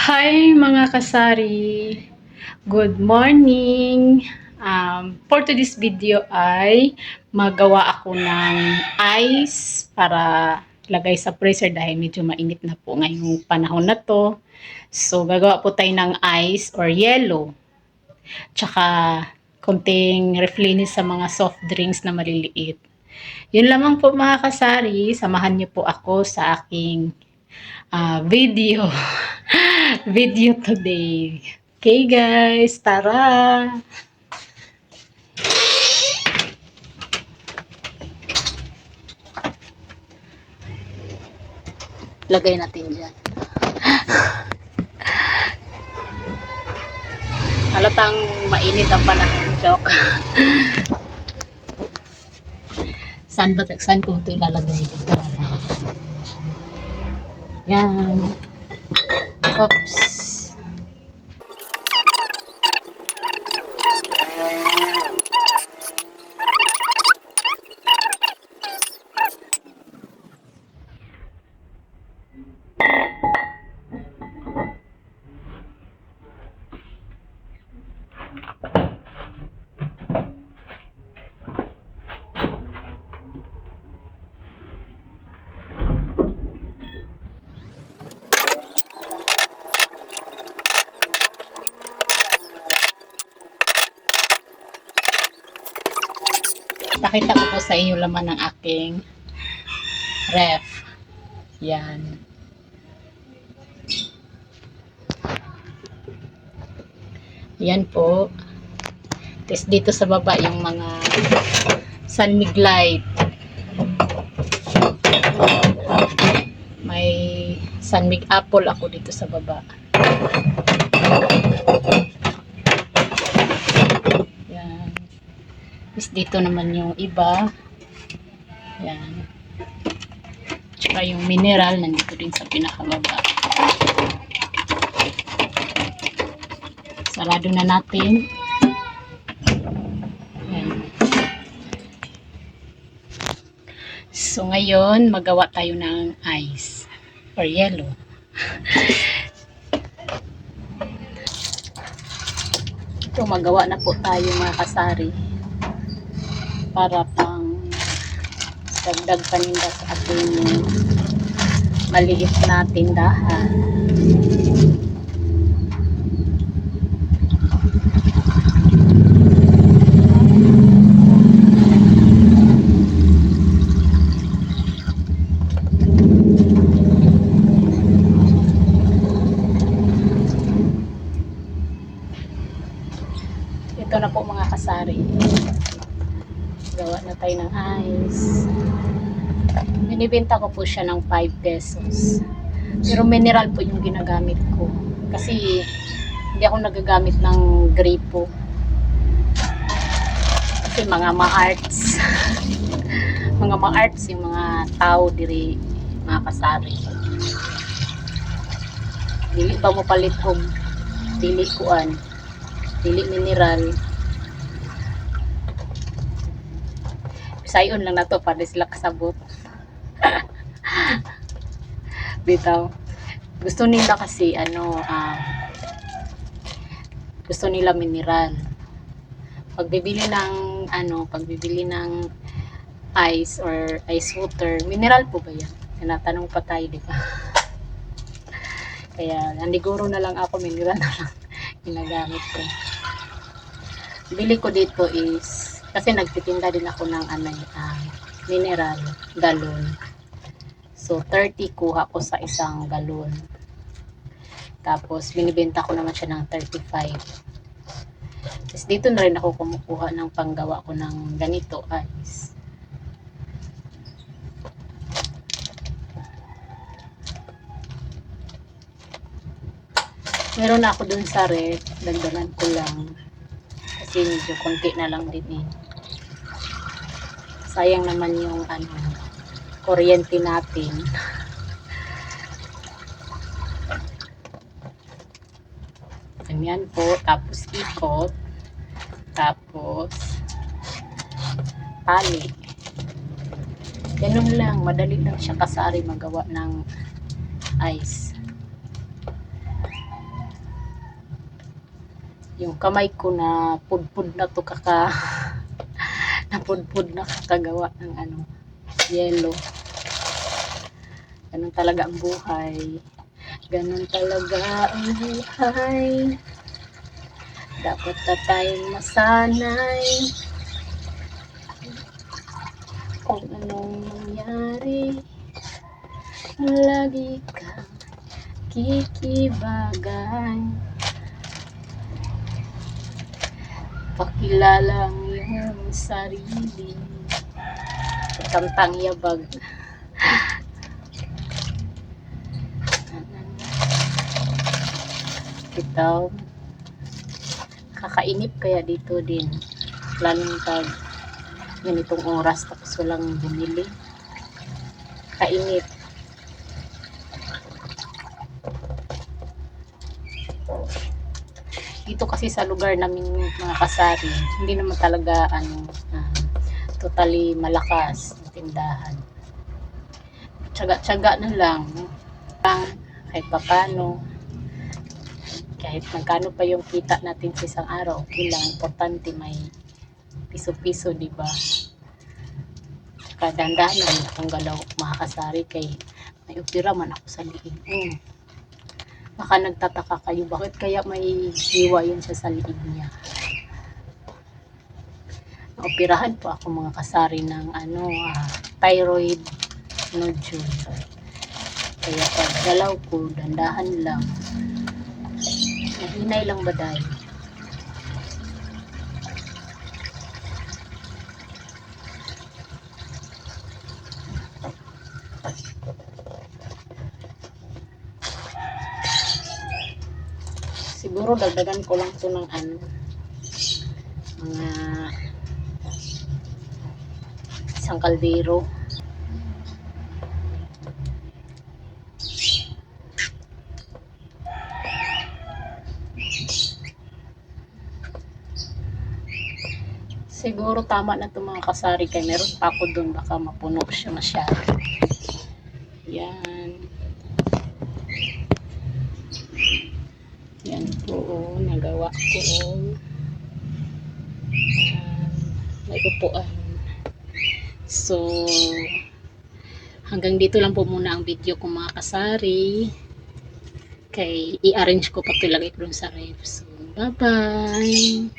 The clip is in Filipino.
Hi mga kasari! Good morning! For today's video ay magawa ako ng ice para lagay sa freezer dahil medyo mainit na po ngayong panahon na to. So gagawa po tayo ng ice or yellow. Tsaka konting reflinis sa mga soft drinks na maliliit. Yun lamang po mga kasari, samahan niyo po ako sa aking video video today. Okay guys, tara! Lagay natin dyan. Halatang mainit ang panahon. Joke. Saan ko ito ilalagay dito? Yan. Oops. Pakita ko po sa inyo laman ng aking ref. Yan. Yan po. Tapos dito sa baba yung mga Sunmig Light. May Sunmig Apple ako dito sa baba. Yan. Tapos dito naman yung iba. Yan. Tsaka yung mineral nandito din sa pinakababa. Sarado na natin. Yan. So ngayon, magawa tayo ng ice or yellow. Ito, magawa na po tayo mga kasari para pang dagdag paninda sa ating maliit na tindahan. Ito na po mga kasari. Gawa na tayo ng ice. Binibenta ko po siya ng 5 pesos. Pero mineral po yung ginagamit ko. Kasi hindi ako nagagamit ng gripo. Kasi mga ma-arts. Mga ma-arts yung mga tao diri mga kasari. Dili ba mo palit og dili kuan. Dili mineral. Sayon lang na to para sila kasabot. Bitaw. Gusto nila kasi gusto nila mineral. Pagbibili ng ice or ice water, mineral po ba yan? Tinatanong pa tayo, di ba? Kaya nandiguro na lang ako, mineral na lang ginagamit ko. Bili ko dito is kasi nagtitinda din ako ng mineral galon. So 30 kuha ko sa isang galon. Tapos binibenta ko naman siya ng 35. Tapos dito na rin ako kumukuha ng panggawa ko ng ganito ice. Meron na ako dun sa ref, dagdagan ko lang. Kasi medyo konti na lang din eh. Sayang naman yung kuryente natin. Ganyan po. Tapos ikot. Tapos tali. Ganun lang. Madali lang siya kasari magawa ng ice. yung kamay ko na pudpud na to napudpud na kakagawa ng yellow. Ganun talaga ang buhay. Ganun talaga ang buhay. Dapat na tayong masanay kung anong mangyari. Lagi kang kikibagay. Pakilala ang iyong sarili. Kantang yabag. Ito, kakainip kaya dito din. Lalong pag ganitong oras tapos walang bumili. Kainip. Dito kasi sa lugar namin mga kasari, hindi naman talaga totally malakas ang tindahan. Tsaga-tsaga na lang kahit papano, kahit magkano pa yung kita natin sa isang araw, okay lang, importante may piso-piso, di ba? Dahan-dahan lang akong galaw mga kasari, kay may opera man ako sa liig. Baka nagtataka kayo, bakit kaya may hiwa yun siya sa liig niya? Naoperahan po ako mga kasari ng thyroid nodule. Kaya pag galaw ko, dandahan lang. Nahinay lang ba dahil? Siguro dagdagan ko lang to ng mga isang kaldero. Siguro tama na to mga kasari, kay meron pa ako dun, baka mapuno siya masyado. Yan. Yan po, nagawa ko. May upuan. So, hanggang dito lang po muna ang video ko mga kasari. Kay i-arrange ko pa, ilagay ko dun sa ref. So, bye-bye!